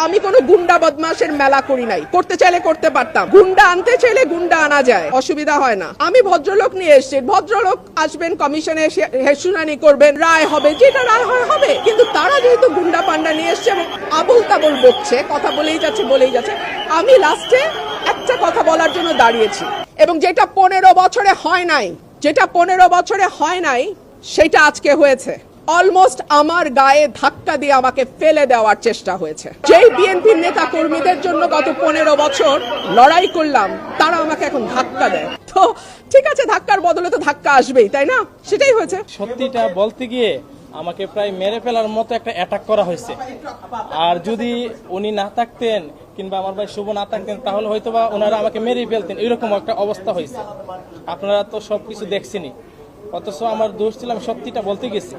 আমি কোনো গুন্ডা বদমাশের মেলা করি নাই, করতে চাইলে করতে পারতাম, গুন্ডা আনতে চাইলে গুন্ডা আনা যায়, অসুবিধা হয় না। আমি ভদ্রলোক নিয়ে এসেছি, ভদ্রলোক আসবেন, কমিশনে শুনানি করবেন, রায় হবে, যেটা রায় হয় হবে। কিন্তু তারা যেহেতু গুন্ডা পান্ডা নিয়ে এসছে এবং আবুল তাবুল বকছে, কথা বলেই যাচ্ছে, আমি লাস্টে একটা কথা বলার জন্য দাঁড়িয়েছি, এবং যেটা 15 বছরে হয় নাই সেটা আজকে হয়েছে। অলমোস্ট আমার গায়ে ধাক্কা দিয়ে আমাকে ফেলে দেওয়ার চেষ্টা হয়েছে। যেই বিএনপির নেতা কর্মীদের জন্য গত 15 বছর লড়াই করলাম, তারা আমাকে এখন ধাক্কা দেয়। তো ঠিক আছে, ধাক্কার বদলে তো ধাক্কা আসবেই, তাই না? সেটাই হয়েছে। সত্যিটা বলতে গিয়ে আমাকে প্রায় মেরে ফেলার মতো একটা অ্যাটাক করা হয়েছে। আর যদি উনি না থাকতেন কিংবা আমার ভাই শুভ না থাকতেন, তাহলে হয়তো বা ওনারা আমাকে মেরেই ফেলতেন, এরকম একটা অবস্থা হয়েছে। আপনারা তো সবকিছু দেখছেনই, অথচ আমার দোষ ছিল, আমি সত্যিটা বলতে গেছি।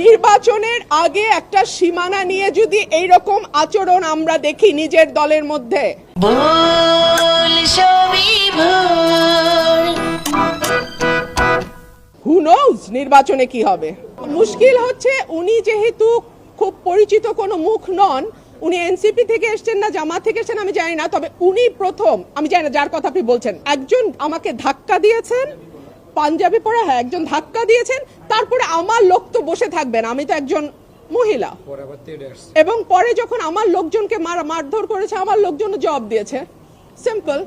নির্বাচনের আগে একটা সীমানা নিয়ে যদি এইরকম আচরণ আমরা দেখি নিজের দলের মধ্যে, হু নোজ নির্বাচনে কি হবে। মুশকিল হচ্ছে, উনি যেহেতু খুব পরিচিত কোনো মুখ নন, উনি এনসিপি থেকে এসেছেন না জামাত থেকে এসেছেন আমি জানি না, তবে উনি প্রথম, আমি জানি না যার কথা আপনি বলছেন, একজন আমাকে ধাক্কা দিয়েছেন, পাঞ্জাবি পরা, হ্যাঁ একজন ধাক্কা দিয়েছেন। তারপরে আমার লোক তো বসে থাকবেন, আমি তো একজন মহিলা, এবং পরে যখন আমার লোকজনকে মারধর করেছে, আমার লোকজন জবাব দিয়েছে। সিম্পল।